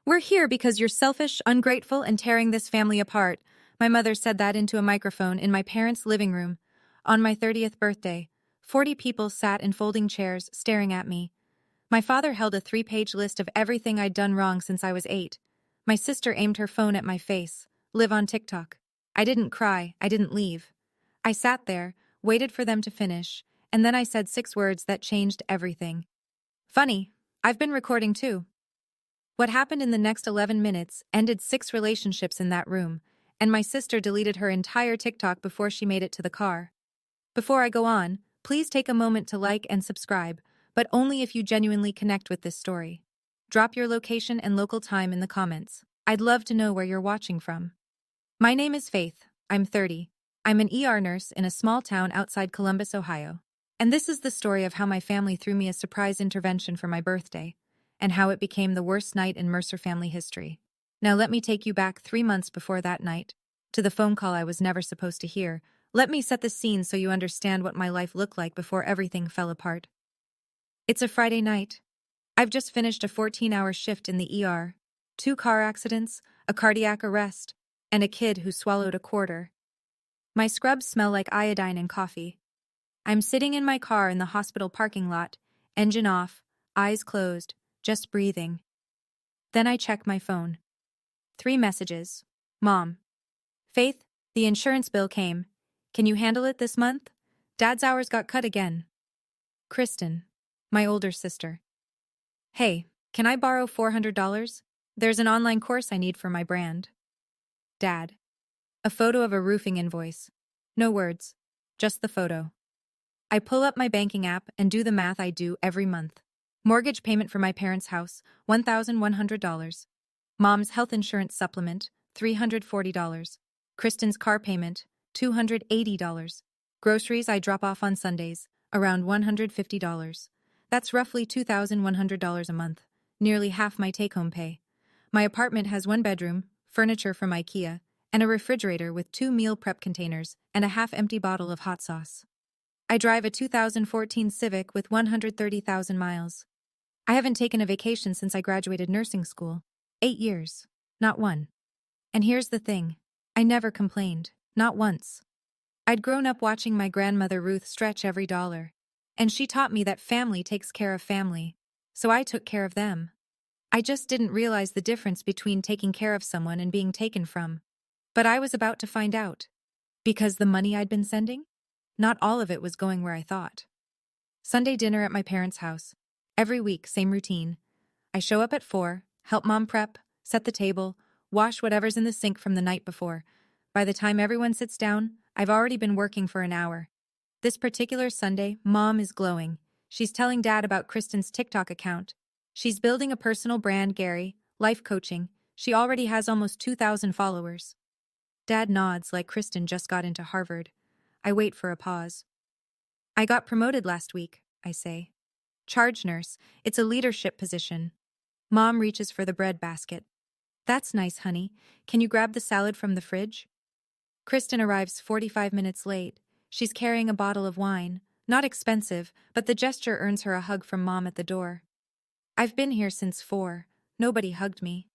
We're here because you're selfish, ungrateful, and tearing this family apart. My mother said that into a microphone in my parents' living room. On my 30th birthday, 40 people sat in folding chairs, staring at me. My father held a 3-page list of everything I'd done wrong since I was 8. My sister aimed her phone at my face. Live on TikTok. I didn't cry, I didn't leave. I sat there, waited for them to finish, and then I said 6 words that changed everything. Funny, I've been recording too. What happened in the next 11 minutes ended 6 relationships in that room, and my sister deleted her entire TikTok before she made it to the car. Before I go on, please take a moment to like and subscribe, but only if you genuinely connect with this story. Drop your location and local time in the comments. I'd love to know where you're watching from. My name is Faith. I'm 30. I'm an ER nurse in a small town outside Columbus, Ohio. And this is the story of how my family threw me a surprise intervention for my birthday, and how it became the worst night in Mercer family history. Now let me take you back 3 months before that night, to the phone call I was never supposed to hear. Let me set the scene so you understand what my life looked like before everything fell apart. It's a Friday night. I've just finished a 14-hour shift in the ER. 2 car accidents, a cardiac arrest, and a kid who swallowed a quarter. My scrubs smell like iodine and coffee. I'm sitting in my car in the hospital parking lot, engine off, eyes closed, just breathing. Then I check my phone. 3 messages. Mom. Faith, the insurance bill came. Can you handle it this month? Dad's hours got cut again. Kristen, my older sister. Hey, can I borrow $400? There's an online course I need for my brand. Dad. A photo of a roofing invoice. No words, just the photo. I pull up my banking app and do the math I do every month. Mortgage payment for my parents' house, $1,100. Mom's health insurance supplement, $340. Kristen's car payment, $280. Groceries I drop off on Sundays, around $150. That's roughly $2,100 a month, nearly half my take-home pay. My apartment has 1 bedroom, furniture from IKEA, and a refrigerator with 2 meal prep containers and a half-empty bottle of hot sauce. I drive a 2014 Civic with 130,000 miles. I haven't taken a vacation since I graduated nursing school. 8 years. Not one. And here's the thing. I never complained. Not once. I'd grown up watching my grandmother Ruth stretch every dollar. And she taught me that family takes care of family. So I took care of them. I just didn't realize the difference between taking care of someone and being taken from. But I was about to find out. Because the money I'd been sending? Not all of it was going where I thought. Sunday dinner at my parents' house. Every week, same routine. I show up at 4, help Mom prep, set the table, wash whatever's in the sink from the night before. By the time everyone sits down, I've already been working for an hour. This particular Sunday, Mom is glowing. She's telling Dad about Kristen's TikTok account. She's building a personal brand, Gary, life coaching. She already has almost 2,000 followers. Dad nods like Kristen just got into Harvard. I wait for a pause. I got promoted last week, I say. Charge nurse, it's a leadership position. Mom reaches for the bread basket. That's nice, honey. Can you grab the salad from the fridge? Kristen arrives 45 minutes late. She's carrying a bottle of wine. Not expensive, but the gesture earns her a hug from Mom at the door. I've been here since 4. Nobody hugged me.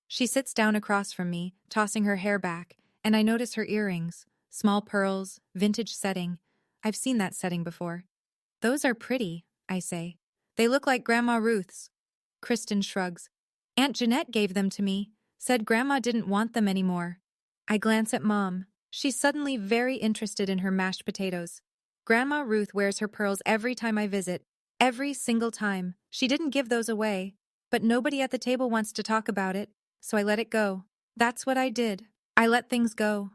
She sits down across from me, tossing her hair back, and I notice her earrings. Small pearls, vintage setting. I've seen that setting before. Those are pretty, I say. They look like Grandma Ruth's. Kristen shrugs. Aunt Jeanette gave them to me, said Grandma didn't want them anymore. I glance at Mom. She's suddenly very interested in her mashed potatoes. Grandma Ruth wears her pearls every time I visit. Every single time. She didn't give those away. But nobody at the table wants to talk about it, so I let it go. That's what I did. I let things go.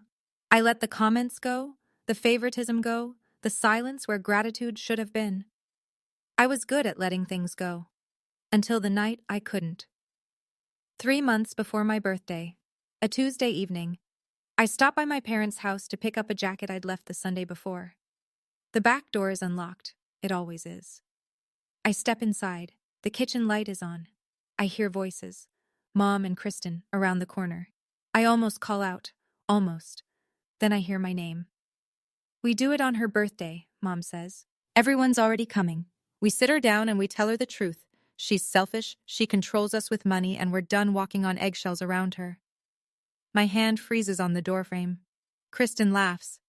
I let the comments go, the favoritism go, the silence where gratitude should have been. I was good at letting things go. Until the night I couldn't. 3 months before my birthday, a Tuesday evening, I stop by my parents' house to pick up a jacket I'd left the Sunday before. The back door is unlocked. It always is. I step inside. The kitchen light is on. I hear voices. Mom and Kristen around the corner. I almost call out. Almost. Then I hear my name. We do it on her birthday, Mom says. Everyone's already coming. We sit her down and we tell her the truth. She's selfish, she controls us with money, and we're done walking on eggshells around her. My hand freezes on the doorframe. Kristen laughs.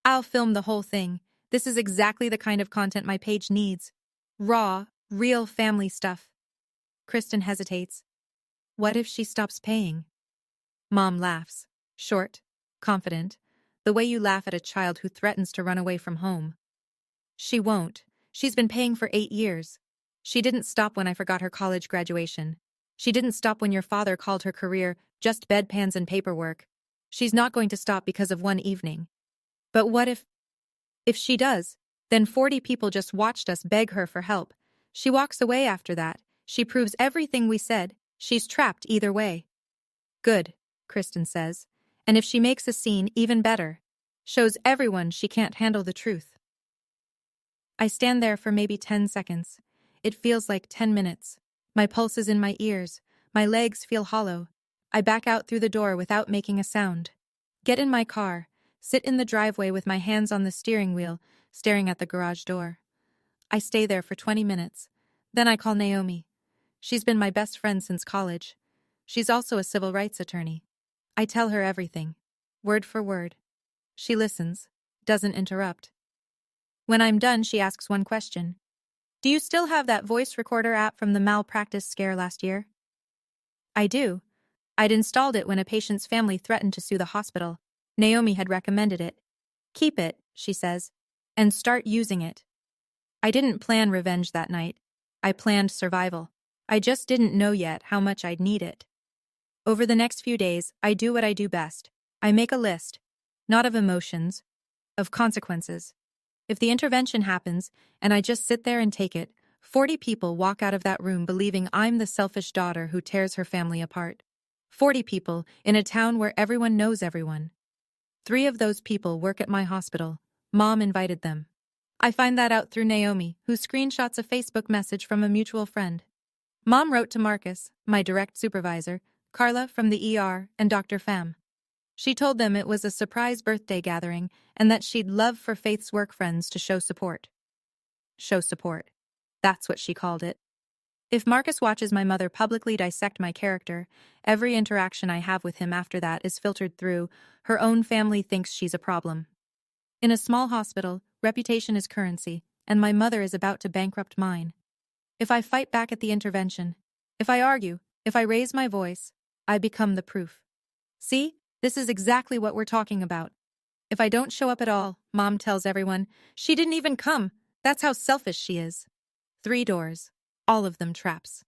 I'll film the whole thing. This is exactly the kind of content my page needs. Raw, real family stuff. Kristen hesitates. What if she stops paying? Mom laughs. Short, confident, the way you laugh at a child who threatens to run away from home. She won't. She's been paying for 8 years. She didn't stop when I forgot her college graduation. She didn't stop when your father called her career just bedpans and paperwork. She's not going to stop because of one evening. But what if she does? Then 40 people just watched us beg her for help. She walks away after that. She proves everything we said. She's trapped either way. Good, Kristen says. And if she makes a scene, even better. Shows everyone she can't handle the truth. I stand there for maybe 10 seconds. It feels like 10 minutes. My pulse is in my ears. My legs feel hollow. I back out through the door without making a sound. Get in my car. Sit in the driveway with my hands on the steering wheel, staring at the garage door. I stay there for 20 minutes. Then I call Naomi. She's been my best friend since college. She's also a civil rights attorney. I tell her everything, word for word. She listens, doesn't interrupt. When I'm done, she asks one question. Do you still have that voice recorder app from the malpractice scare last year? I do. I'd installed it when a patient's family threatened to sue the hospital. Naomi had recommended it. Keep it, she says, and start using it. I didn't plan revenge that night. I planned survival. I just didn't know yet how much I'd need it. Over the next few days, I do what I do best. I make a list, not of emotions, of consequences. If the intervention happens, and I just sit there and take it, 40 people walk out of that room believing I'm the selfish daughter who tears her family apart. 40 people in a town where everyone knows everyone. 3 of those people work at my hospital. Mom invited them. I find that out through Naomi, who screenshots a Facebook message from a mutual friend. Mom wrote to Marcus, my direct supervisor, Carla from the ER, and Dr. Pham. She told them it was a surprise birthday gathering and that she'd love for Faith's work friends to show support. Show support. That's what she called it. If Marcus watches my mother publicly dissect my character, every interaction I have with him after that is filtered through. Her own family thinks she's a problem. In a small hospital, reputation is currency, and my mother is about to bankrupt mine. If I fight back at the intervention, if I argue, if I raise my voice, I become the proof. See, this is exactly what we're talking about. If I don't show up at all, Mom tells everyone, she didn't even come. That's how selfish she is. 3 doors, all of them traps.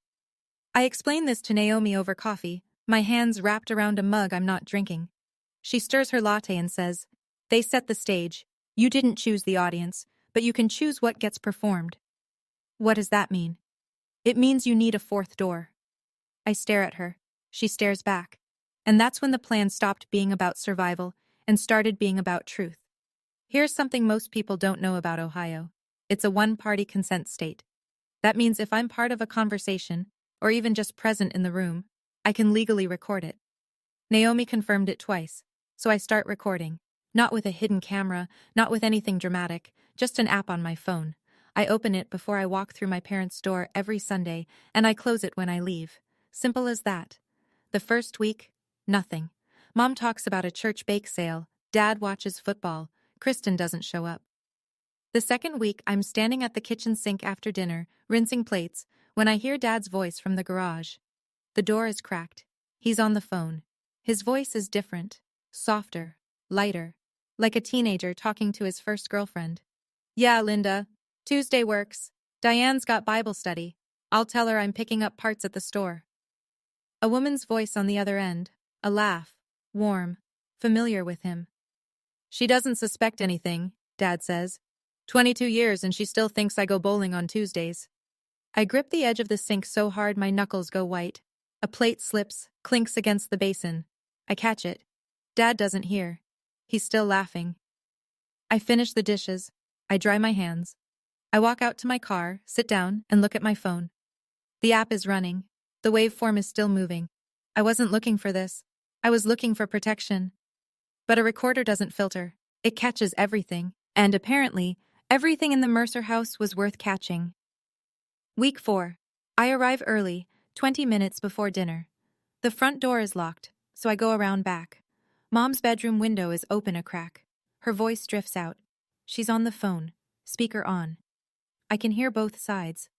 I explain this to Naomi over coffee, my hands wrapped around a mug I'm not drinking. She stirs her latte and says, they set the stage. You didn't choose the audience, but you can choose what gets performed. What does that mean? It means you need a 4th door. I stare at her. She stares back. And that's when the plan stopped being about survival and started being about truth. Here's something most people don't know about Ohio. It's a one-party consent state. That means if I'm part of a conversation, or even just present in the room, I can legally record it. Naomi confirmed it twice, so I start recording. Not with a hidden camera, not with anything dramatic, just an app on my phone. I open it before I walk through my parents' door every Sunday, and I close it when I leave. Simple as that. The first week, nothing. Mom talks about a church bake sale. Dad watches football. Kristen doesn't show up. The second week, I'm standing at the kitchen sink after dinner, rinsing plates, when I hear Dad's voice from the garage. The door is cracked. He's on the phone. His voice is different, softer, lighter, like a teenager talking to his first girlfriend. Yeah, Linda. Tuesday works. Diane's got Bible study. I'll tell her I'm picking up parts at the store. A woman's voice on the other end, a laugh, warm, familiar with him. She doesn't suspect anything, Dad says. 22 years and she still thinks I go bowling on Tuesdays. I grip the edge of the sink so hard my knuckles go white. A plate slips, clinks against the basin. I catch it. Dad doesn't hear. He's still laughing. I finish the dishes. I dry my hands. I walk out to my car, sit down, and look at my phone. The app is running. The waveform is still moving. I wasn't looking for this. I was looking for protection. But a recorder doesn't filter. It catches everything. And apparently, everything in the Mercer house was worth catching. Week 4. I arrive early, 20 minutes before dinner. The front door is locked, so I go around back. Mom's bedroom window is open a crack. Her voice drifts out. She's on the phone, speaker on. I can hear both sides.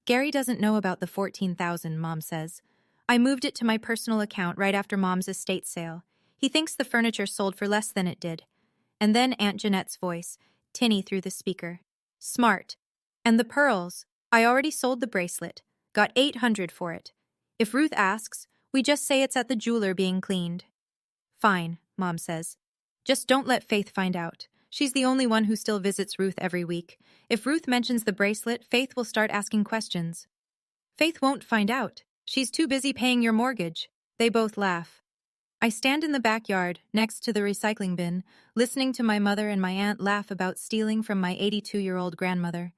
Gary doesn't know about the $14,000, Mom says. I moved it to my personal account right after Mom's estate sale. He thinks the furniture sold for less than it did. And then Aunt Jeanette's voice, tinny through the speaker. Smart. And the pearls. I already sold the bracelet. Got $800 for it. If Ruth asks, we just say it's at the jeweler being cleaned. Fine, Mom says. Just don't let Faith find out. She's the only one who still visits Ruth every week. If Ruth mentions the bracelet, Faith will start asking questions. Faith won't find out. She's too busy paying your mortgage. They both laugh. I stand in the backyard, next to the recycling bin, listening to my mother and my aunt laugh about stealing from my 82-year-old grandmother.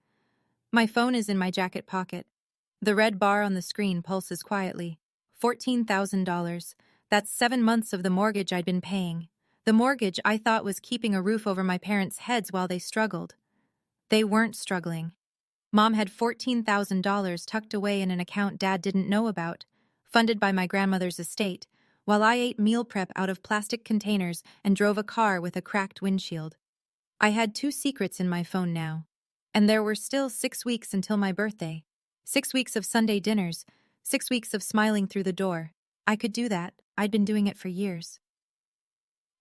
My phone is in my jacket pocket. The red bar on the screen pulses quietly. $14,000. That's 7 months of the mortgage I'd been paying. The mortgage I thought was keeping a roof over my parents' heads while they struggled. They weren't struggling. Mom had $14,000 tucked away in an account Dad didn't know about, funded by my grandmother's estate, while I ate meal prep out of plastic containers and drove a car with a cracked windshield. I had 2 secrets in my phone now. And there were still 6 weeks until my birthday. 6 weeks of Sunday dinners, 6 weeks of smiling through the door. I could do that. I'd been doing it for years.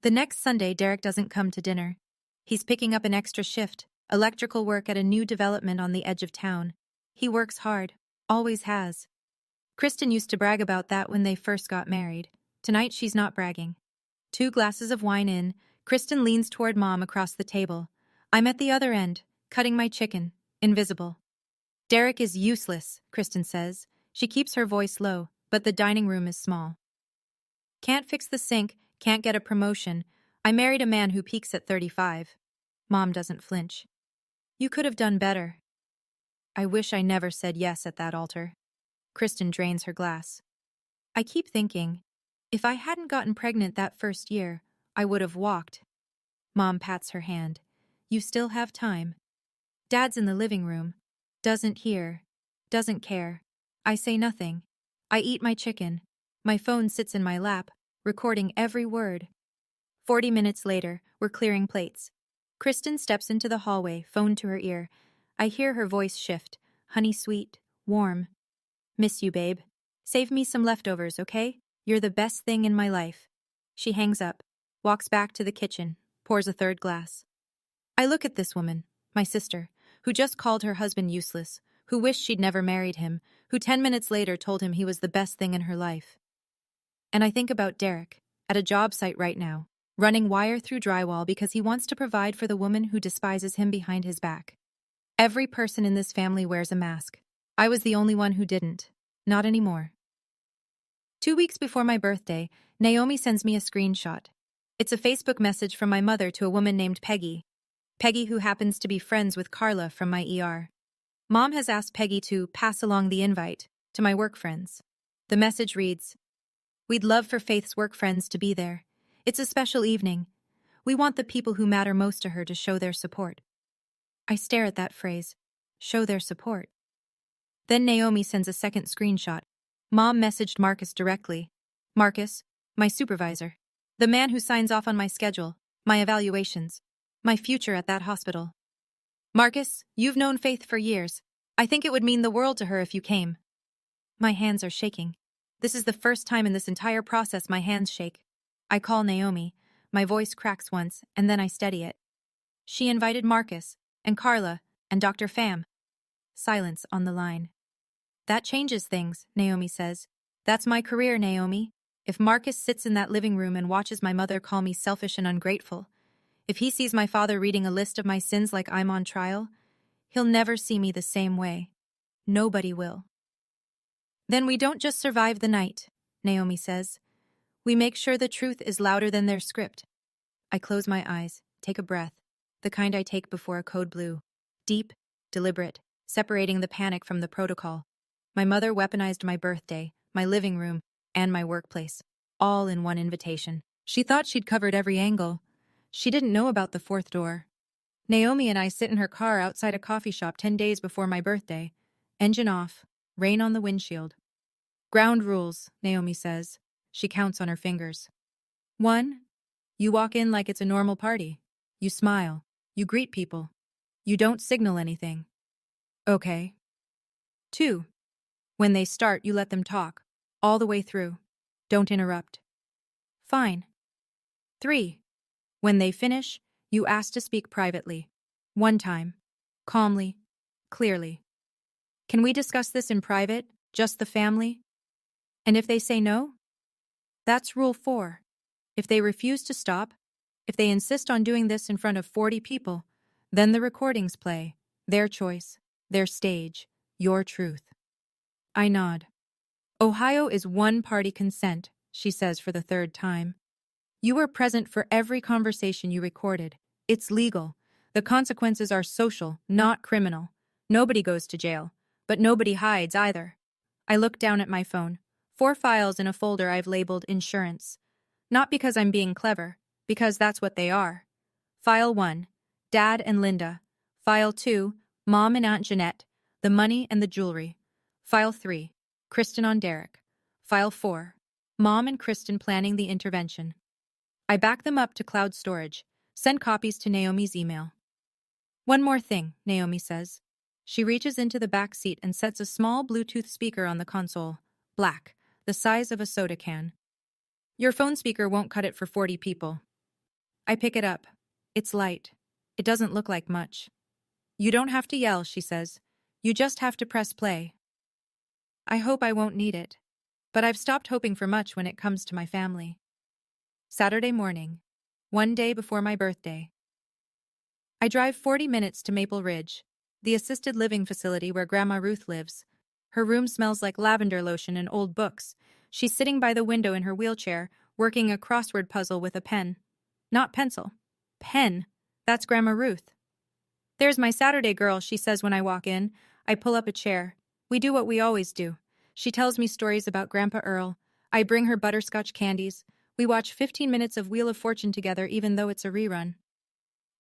The next Sunday, Derek doesn't come to dinner. He's picking up an extra shift, electrical work at a new development on the edge of town. He works hard, always has. Kristen used to brag about that when they first got married. Tonight she's not bragging. 2 glasses of wine in, Kristen leans toward Mom across the table. I'm at the other end, cutting my chicken, invisible. Derek is useless, Kristen says. She keeps her voice low, but the dining room is small. Can't fix the sink, can't get a promotion. I married a man who peaks at 35. Mom doesn't flinch. You could have done better. I wish I never said yes at that altar. Kristen drains her glass. I keep thinking, if I hadn't gotten pregnant that first year, I would have walked. Mom pats her hand. You still have time. Dad's in the living room. Doesn't hear. Doesn't care. I say nothing. I eat my chicken. My phone sits in my lap, recording every word. 40 minutes later, we're clearing plates. Kristen steps into the hallway, phone to her ear. I hear her voice shift. Honey sweet, warm. Miss you, babe. Save me some leftovers, okay? You're the best thing in my life. She hangs up, walks back to the kitchen, pours a 3rd glass. I look at this woman, my sister, who just called her husband useless, who wished she'd never married him, who 10 minutes later told him he was the best thing in her life. And I think about Derek, at a job site right now, running wire through drywall because he wants to provide for the woman who despises him behind his back. Every person in this family wears a mask. I was the only one who didn't. Not anymore. 2 weeks before my birthday, Naomi sends me a screenshot. It's a Facebook message from my mother to a woman named Peggy. Peggy, who happens to be friends with Carla from my ER. Mom has asked Peggy to pass along the invite to my work friends. The message reads, We'd love for Faith's work friends to be there. It's a special evening. We want the people who matter most to her to show their support. I stare at that phrase, show their support. Then Naomi sends a second screenshot. Mom messaged Marcus directly. Marcus, my supervisor. The man who signs off on my schedule, my evaluations, my future at that hospital. Marcus, you've known Faith for years. I think it would mean the world to her if you came. My hands are shaking. This is the first time in this entire process my hands shake. I call Naomi. My voice cracks once, and then I steady it. She invited Marcus, and Carla, and Dr. Pham. Silence on the line. That changes things, Naomi says. That's my career, Naomi. If Marcus sits in that living room and watches my mother call me selfish and ungrateful, if he sees my father reading a list of my sins like I'm on trial, he'll never see me the same way. Nobody will. Then we don't just survive the night, Naomi says. We make sure the truth is louder than their script. I close my eyes, take a breath, the kind I take before a code blue. Deep, deliberate, separating the panic from the protocol. My mother weaponized my birthday, my living room, and my workplace, all in one invitation. She thought she'd covered every angle. She didn't know about the 4th door. Naomi and I sit in her car outside a coffee shop 10 days before my birthday. Engine off, Rain on the windshield. Ground rules, Naomi says. She counts on her fingers. 1. You walk in like it's a normal party. You smile. You greet people. You don't signal anything. Okay. 2. When they start, you let them talk. All the way through. Don't interrupt. Fine. 3. When they finish, you ask to speak privately. One time. Calmly. Clearly. Can we discuss this in private? Just the family? And if they say no? That's rule 4. If they refuse to stop, if they insist on doing this in front of 40 people, then the recordings play. Their choice. Their stage. Your truth. I nod. Ohio is one-party consent, she says for the 3rd time. You were present for every conversation you recorded. It's legal. The consequences are social, not criminal. Nobody goes to jail, but nobody hides either. I look down at my phone. 4 files in a folder I've labeled insurance. Not because I'm being clever, because that's what they are. File 1, Dad and Linda. File 2, Mom and Aunt Jeanette, the money and the jewelry. File 3, Kristen on Derek. File 4, Mom and Kristen planning the intervention. I back them up to cloud storage, send copies to Naomi's email. One more thing, Naomi says. She reaches into the back seat and sets a small Bluetooth speaker on the console, black, the size of a soda can. Your phone speaker won't cut it for 40 people. I pick it up. It's light. It doesn't look like much. You don't have to yell, she says. You just have to press play. I hope I won't need it. But I've stopped hoping for much when it comes to my family. Saturday morning, one day before my birthday. I drive 40 minutes to Maple Ridge, the assisted living facility where Grandma Ruth lives. Her room smells like lavender lotion and old books. She's sitting by the window in her wheelchair, working a crossword puzzle with a pen. Not pencil. Pen. That's Grandma Ruth. There's my Saturday girl, she says when I walk in. I pull up a chair. We do what we always do. She tells me stories about Grandpa Earl. I bring her butterscotch candies. We watch 15 minutes of Wheel of Fortune together even though it's a rerun.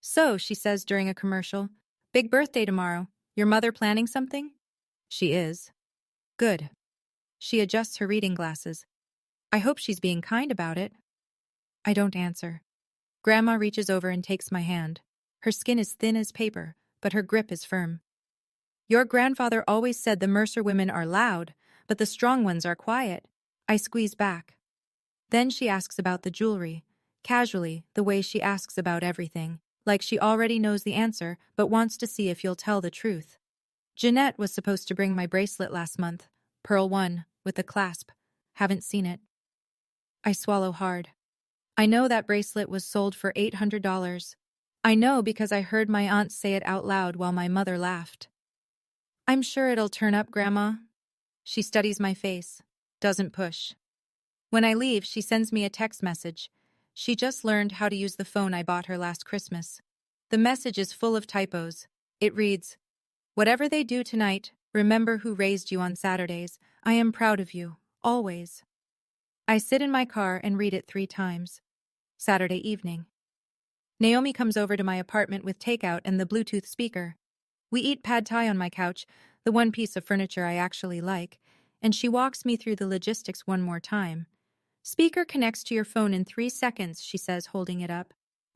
So, she says during a commercial, big birthday tomorrow. Your mother planning something? She is. Good. She adjusts her reading glasses. I hope she's being kind about it. I don't answer. Grandma reaches over and takes my hand. Her skin is thin as paper, but her grip is firm. Your grandfather always said the Mercer women are loud, but the strong ones are quiet. I squeeze back. Then she asks about the jewelry, casually, the way she asks about everything, like she already knows the answer but wants to see if you'll tell the truth. Jeanette was supposed to bring my bracelet last month, Pearl 1, with a clasp. Haven't seen it. I swallow hard. I know that bracelet was sold for $800. I know because I heard my aunt say it out loud while my mother laughed. I'm sure it'll turn up, Grandma. She studies my face, doesn't push. When I leave, she sends me a text message. She just learned how to use the phone I bought her last Christmas. The message is full of typos. It reads, "Whatever they do tonight, remember who raised you on Saturdays. I am proud of you, always." I sit in my car and read it 3 times. Saturday evening. Naomi comes over to my apartment with takeout and the Bluetooth speaker. We eat pad thai on my couch, the one piece of furniture I actually like, and she walks me through the logistics one more time. Speaker connects to your phone in 3 seconds, she says, holding it up.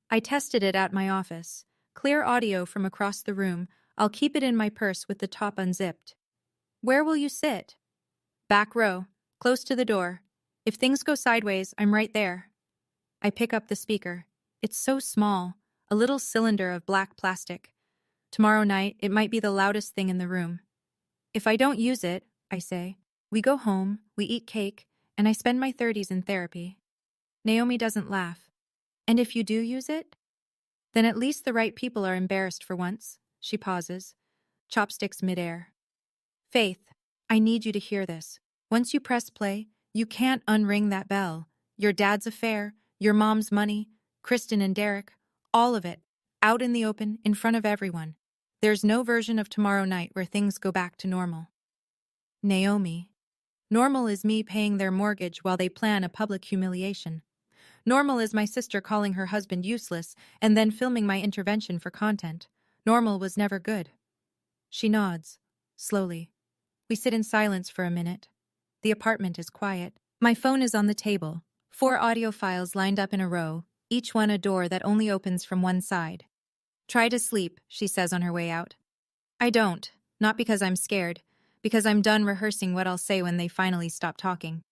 I tested it at my office. Clear audio from across the room. I'll keep it in my purse with the top unzipped. Where will you sit? Back row, close to the door. If things go sideways, I'm right there. I pick up the speaker. It's so small, a little cylinder of black plastic. Tomorrow night, it might be the loudest thing in the room. If I don't use it, I say, we go home, we eat cake, and I spend my 30s in therapy. Naomi doesn't laugh. And if you do use it? Then at least the right people are embarrassed for once. She pauses, chopsticks midair. Faith, I need you to hear this. Once you press play, you can't unring that bell. Your dad's affair, your mom's money, Kristen and Derek, all of it, out in the open, in front of everyone. There's no version of tomorrow night where things go back to normal. Naomi. Normal is me paying their mortgage while they plan a public humiliation. Normal is my sister calling her husband useless and then filming my intervention for content. Normal was never good. She nods, slowly. We sit in silence for a minute. The apartment is quiet. My phone is on the table. 4 audio files lined up in a row, each one a door that only opens from one side. Try to sleep, she says on her way out. I don't, not because I'm scared, because I'm done rehearsing what I'll say when they finally stop talking.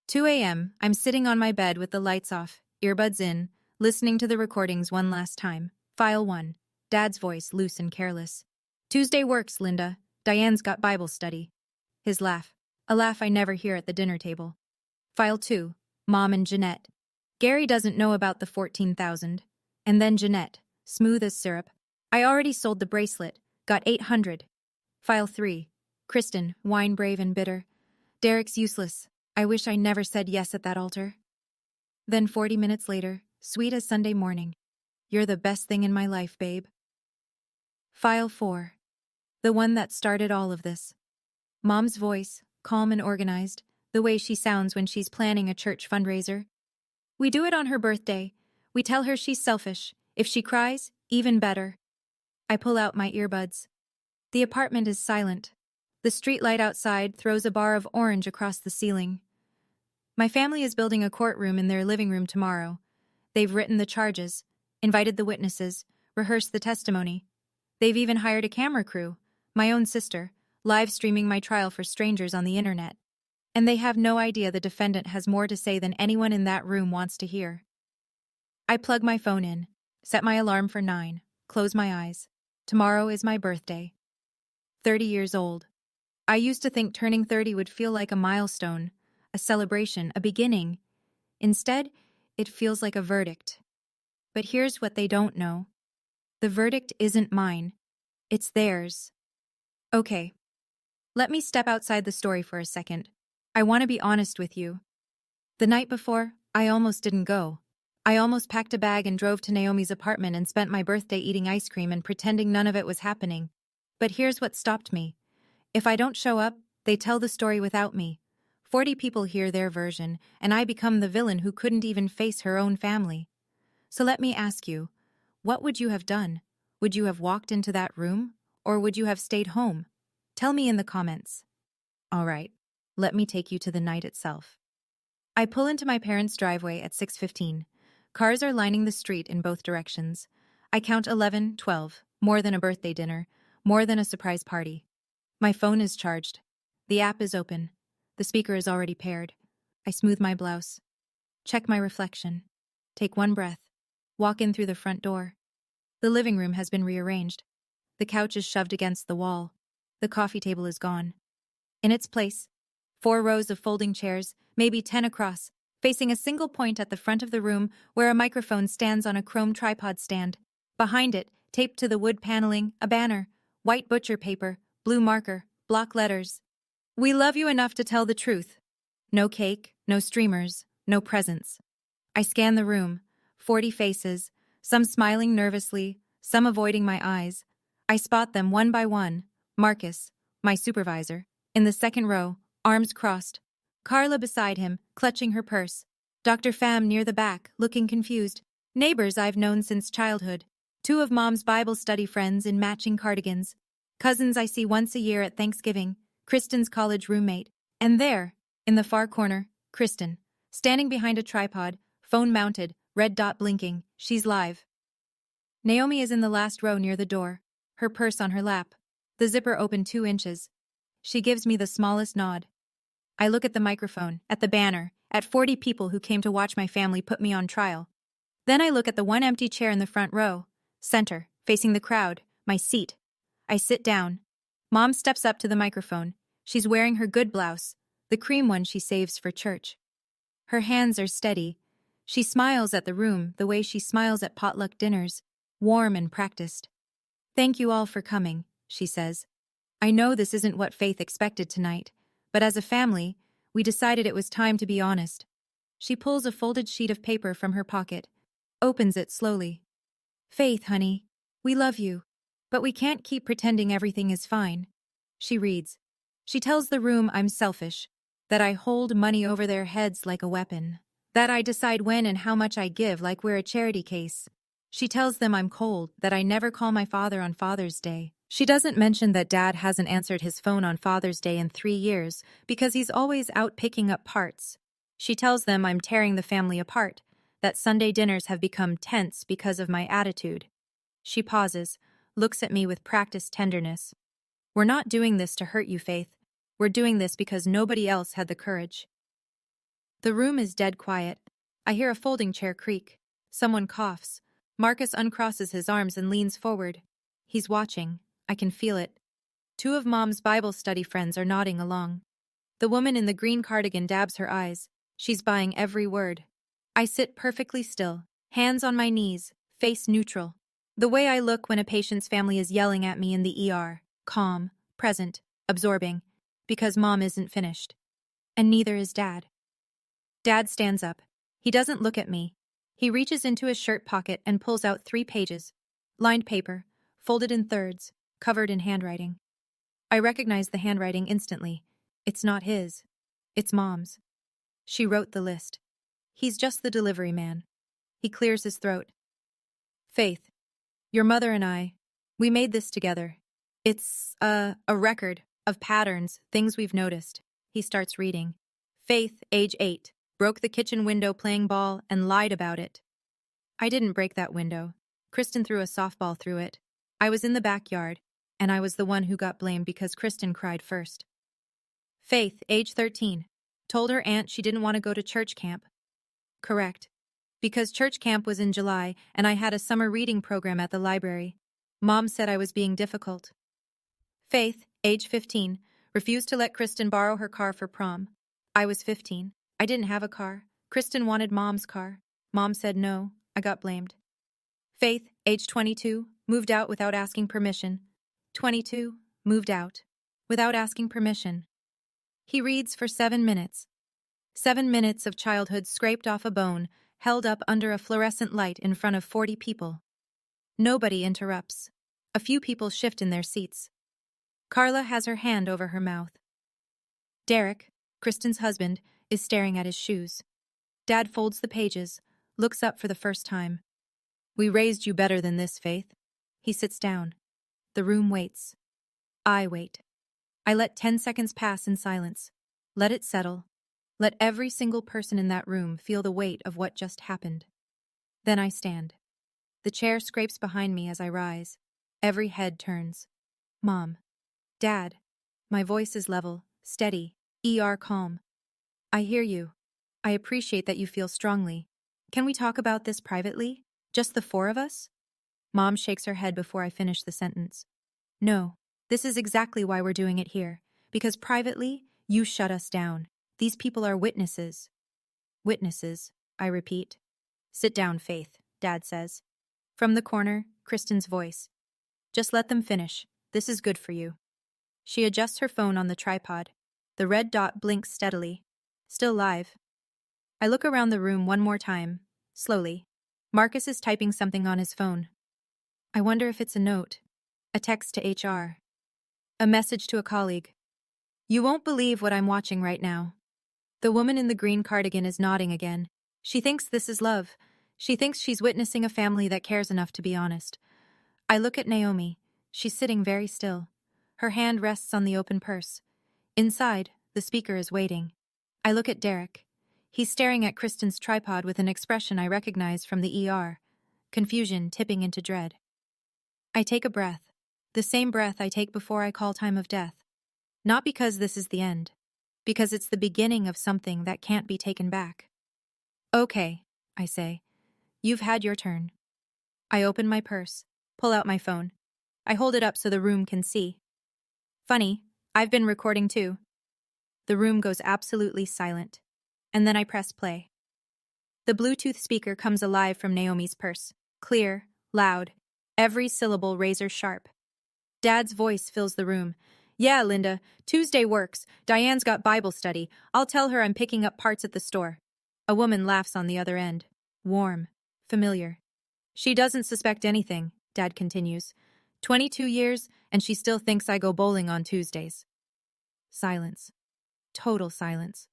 2 a.m., I'm sitting on my bed with the lights off, earbuds in, listening to the recordings one last time. File 1. Dad's voice, loose and careless. Tuesday works, Linda. Diane's got Bible study. His laugh. A laugh I never hear at the dinner table. File 2. Mom and Jeanette. Gary doesn't know about the 14,000. And then Jeanette, smooth as syrup. I already sold the bracelet, got 800. File 3. Kristen, wine brave and bitter. Derek's useless. I wish I never said yes at that altar. Then 40 minutes later, sweet as Sunday morning. You're the best thing in my life, babe. File 4. The one that started all of this. Mom's voice, calm and organized, the way she sounds when she's planning a church fundraiser. We do it on her birthday. We tell her she's selfish. If she cries, even better. I pull out my earbuds. The apartment is silent. The streetlight outside throws a bar of orange across the ceiling. My family is building a courtroom in their living room tomorrow. They've written the charges, invited the witnesses, rehearsed the testimony. They've even hired a camera crew, my own sister, live streaming my trial for strangers on the internet. And they have no idea the defendant has more to say than anyone in that room wants to hear. I plug my phone in, set my alarm for 9, close my eyes. Tomorrow is my birthday. 30 years old. I used to think turning 30 would feel like a milestone, a celebration, a beginning. Instead, it feels like a verdict. But here's what they don't know. The verdict isn't mine. It's theirs. Okay. Let me step outside the story for a second. I want to be honest with you. The night before, I almost didn't go. I almost packed a bag and drove to Naomi's apartment and spent my birthday eating ice cream and pretending none of it was happening. But here's what stopped me. If I don't show up, they tell the story without me. 40 people hear their version, and I become the villain who couldn't even face her own family. So let me ask you, what would you have done? Would you have walked into that room, or would you have stayed home? Tell me in the comments. All right, let me take you to the night itself. I pull into my parents' driveway at 6:15. Cars are lining the street in both directions. I count 11, 12, more than a birthday dinner, more than a surprise party. My phone is charged. The app is open. The speaker is already paired. I smooth my blouse. Check my reflection. Take one breath. Walk in through the front door. The living room has been rearranged. The couch is shoved against the wall. The coffee table is gone. In its place, 4 rows of folding chairs, maybe 10 across, facing a single point at the front of the room where a microphone stands on a chrome tripod stand. Behind it, taped to the wood paneling, a banner, white butcher paper, blue marker, block letters. We love you enough to tell the truth. No cake, no streamers, no presents. I scan the room, 40 faces, some smiling nervously, some avoiding my eyes. I spot them one by one. Marcus, my supervisor, in the second row, arms crossed. Carla beside him, clutching her purse. Dr. Pham near the back, looking confused. Neighbors I've known since childhood. 2 of Mom's Bible study friends in matching cardigans. Cousins I see once a year at Thanksgiving. Kristen's college roommate. And there, in the far corner, Kristen, standing behind a tripod, phone mounted, red dot blinking. She's live. Naomi is in the last row near the door, her purse on her lap. The zipper open 2 inches. She gives me the smallest nod. I look at the microphone, at the banner, at 40 people who came to watch my family put me on trial. Then I look at the one empty chair in the front row, center, facing the crowd, my seat. I sit down. Mom steps up to the microphone. She's wearing her good blouse, the cream one she saves for church. Her hands are steady. She smiles at the room the way she smiles at potluck dinners, warm and practiced. Thank you all for coming, she says. I know this isn't what Faith expected tonight, but as a family, we decided it was time to be honest. She pulls a folded sheet of paper from her pocket, opens it slowly. Faith, honey, we love you, but we can't keep pretending everything is fine. She reads. She tells the room I'm selfish, that I hold money over their heads like a weapon, that I decide when and how much I give like we're a charity case. She tells them I'm cold, that I never call my father on Father's Day, She doesn't mention that Dad hasn't answered his phone on Father's Day in 3 years because he's always out picking up parts. She tells them I'm tearing the family apart, that Sunday dinners have become tense because of my attitude. She pauses, looks at me with practiced tenderness. We're not doing this to hurt you, Faith. We're doing this because nobody else had the courage. The room is dead quiet. I hear a folding chair creak. Someone coughs. Marcus uncrosses his arms and leans forward. He's watching. I can feel it. 2 of Mom's Bible study friends are nodding along. The woman in the green cardigan dabs her eyes. She's buying every word. I sit perfectly still, hands on my knees, face neutral. The way I look when a patient's family is yelling at me in the ER. Calm, present, absorbing. Because Mom isn't finished. And neither is Dad. Dad stands up. He doesn't look at me. He reaches into his shirt pocket and pulls out 3 pages. Lined paper, folded in thirds, covered in handwriting. I recognize the handwriting instantly. It's not his. It's Mom's. She wrote the list. He's just the delivery man. He clears his throat. Faith, your mother and I, we made this together. It's a record of patterns, things we've noticed. He starts reading. Faith, age 8, broke the kitchen window playing ball and lied about it. I didn't break that window. Kristen threw a softball through it. I was in the backyard, and I was the one who got blamed because Kristen cried first. Faith, age 13, told her aunt she didn't want to go to church camp. Correct. Because church camp was in July, and I had a summer reading program at the library. Mom said I was being difficult. Faith, age 15, refused to let Kristen borrow her car for prom. I was 15. I didn't have a car. Kristen wanted Mom's car. Mom said no. I got blamed. Faith, age 22, moved out without asking permission. 22, moved out. Without asking permission. He reads for 7 minutes. 7 minutes of childhood scraped off a bone, held up under a fluorescent light in front of 40 people. Nobody interrupts. A few people shift in their seats. Carla has her hand over her mouth. Derek, Kristen's husband, is staring at his shoes. Dad folds the pages, looks up for the first time. We raised you better than this, Faith. He sits down. The room waits. I wait. I let 10 seconds pass in silence. Let it settle. Let every single person in that room feel the weight of what just happened. Then I stand. The chair scrapes behind me as I rise. Every head turns. Mom. Dad. My voice is level, steady, calm. I hear you. I appreciate that you feel strongly. Can we talk about this privately? Just the 4 of us? Mom shakes her head before I finish the sentence. No, this is exactly why we're doing it here. Because privately, you shut us down. These people are witnesses. Witnesses, I repeat. Sit down, Faith, Dad says. From the corner, Kristen's voice. Just let them finish. This is good for you. She adjusts her phone on the tripod. The red dot blinks steadily. Still live. I look around the room one more time, slowly. Marcus is typing something on his phone. I wonder if it's a note. A text to HR. A message to a colleague. You won't believe what I'm watching right now. The woman in the green cardigan is nodding again. She thinks this is love. She thinks she's witnessing a family that cares enough to be honest. I look at Naomi. She's sitting very still. Her hand rests on the open purse. Inside, the speaker is waiting. I look at Derek. He's staring at Kristen's tripod with an expression I recognize from the ER. Confusion tipping into dread. I take a breath. The same breath I take before I call time of death. Not because this is the end. Because it's the beginning of something that can't be taken back. Okay, I say. You've had your turn. I open my purse, pull out my phone. I hold it up so the room can see. Funny, I've been recording too. The room goes absolutely silent. And then I press play. The Bluetooth speaker comes alive from Naomi's purse. Clear, loud, every syllable razor sharp. Dad's voice fills the room. Yeah, Linda, Tuesday works. Diane's got Bible study. I'll tell her I'm picking up parts at the store. A woman laughs on the other end. Warm. Familiar. She doesn't suspect anything, Dad continues. 22 years, and she still thinks I go bowling on Tuesdays. Silence. Total silence.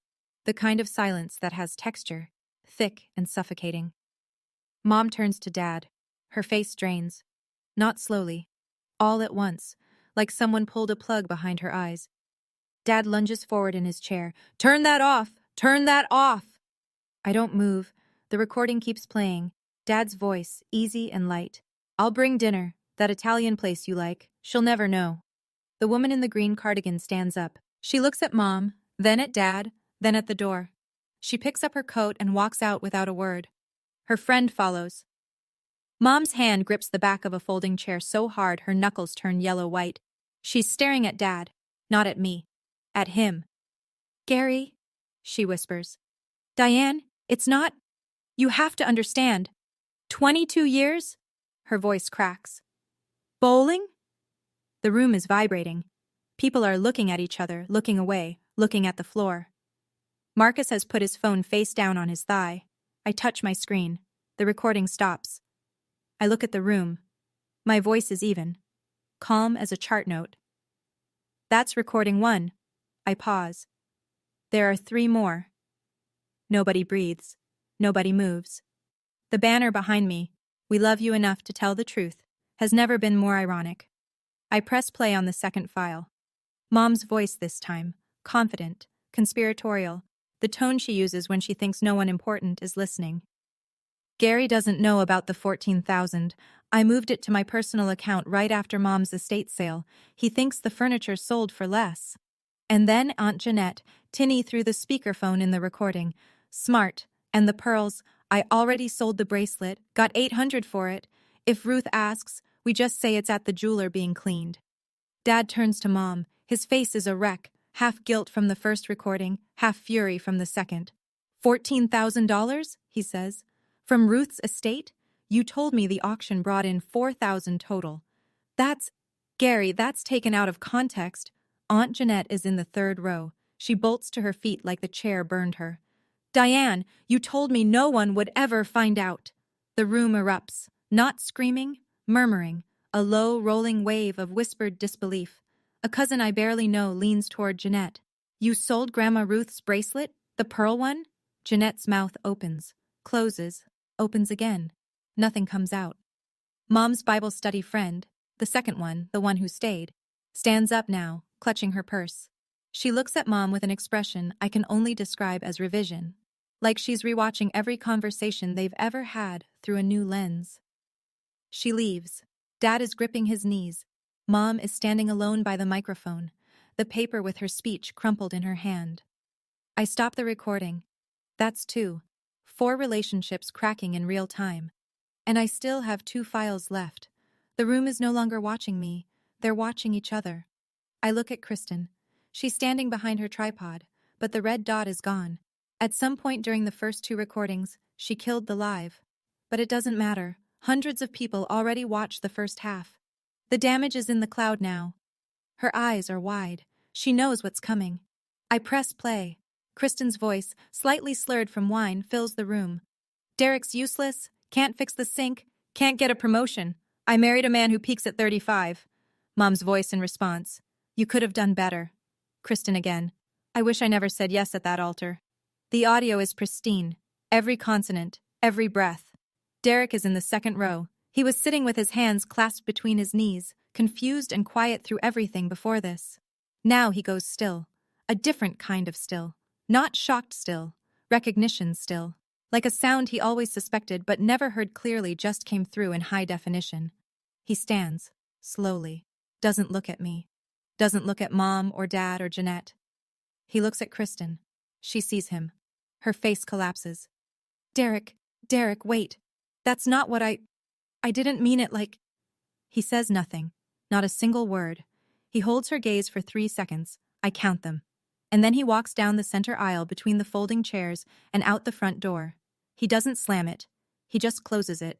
The kind of silence that has texture, thick and suffocating. Mom turns to Dad. Her face drains. Not slowly. All at once. like someone pulled a plug behind her eyes. Dad lunges forward in his chair. Turn that off! Turn that off! I don't move. The recording keeps playing. Dad's voice, easy and light. I'll bring dinner, that Italian place you like. She'll never know. The woman in the green cardigan stands up. She looks at Mom, then at Dad, then at the door. She picks up her coat and walks out without a word. Her friend follows. Mom's hand grips the back of a folding chair so hard her knuckles turn yellow-white. She's staring at Dad, not at me. At him. Gary, she whispers. Diane, it's not. You have to understand. 22 years? Her voice cracks. Bowling? The room is vibrating. People are looking at each other, looking away, looking at the floor. Marcus has put his phone face down on his thigh. I touch my screen. The recording stops. I look at the room. My voice is even. Calm as a chart note. That's recording 1. I pause. There are 3 more. Nobody breathes. Nobody moves. The banner behind me, "We love you enough to tell the truth," has never been more ironic. I press play on the second file. Mom's voice this time, confident, conspiratorial, the tone she uses when she thinks no one important is listening. Gary doesn't know about the $14,000. I moved it to my personal account right after Mom's estate sale. He thinks the furniture sold for less. And then Aunt Jeanette, tinny through the speakerphone in the recording. Smart. And the pearls, I already sold the bracelet, got $800 for it. If Ruth asks, we just say it's at the jeweler being cleaned. Dad turns to Mom. His face is a wreck, half guilt from the first recording, half fury from the second. $14,000, he says. From Ruth's estate? You told me the auction brought in $4,000 total. Gary, that's taken out of context. Aunt Jeanette is in the 3rd row. She bolts to her feet like the chair burned her. Diane, you told me no one would ever find out. The room erupts, not screaming, murmuring, a low, rolling wave of whispered disbelief. A cousin I barely know leans toward Jeanette. You sold Grandma Ruth's bracelet? The pearl one? Jeanette's mouth opens, closes, opens again. Nothing comes out. Mom's Bible study friend, the second one, the one who stayed, stands up now, clutching her purse. She looks at Mom with an expression I can only describe as revision, like she's rewatching every conversation they've ever had through a new lens. She leaves. Dad is gripping his knees. Mom is standing alone by the microphone, the paper with her speech crumpled in her hand. I stop the recording. That's 2. 4 relationships cracking in real time. And I still have 2 files left. The room is no longer watching me. They're watching each other. I look at Kristen. She's standing behind her tripod, but the red dot is gone. At some point during the first 2 recordings, she killed the live. But it doesn't matter. Hundreds of people already watched the first half. The damage is in the cloud now. Her eyes are wide. She knows what's coming. I press play. Kristen's voice, slightly slurred from wine, fills the room. Derek's useless, can't fix the sink, can't get a promotion. I married a man who peaks at 35. Mom's voice in response. You could have done better. Kristen again. I wish I never said yes at that altar. The audio is pristine. Every consonant, every breath. Derek is in the 2nd row. He was sitting with his hands clasped between his knees, confused and quiet through everything before this. Now he goes still. A different kind of still. Not shocked still. Recognition still. Like a sound he always suspected but never heard clearly just came through in high definition. He stands, slowly. Doesn't look at me. Doesn't look at Mom or Dad or Jeanette. He looks at Kristen. She sees him. Her face collapses. Derek, wait. That's not what I didn't mean it like... He says nothing. Not a single word. He holds her gaze for 3 seconds. I count them. And then he walks down the center aisle between the folding chairs and out the front door. He doesn't slam it. He just closes it.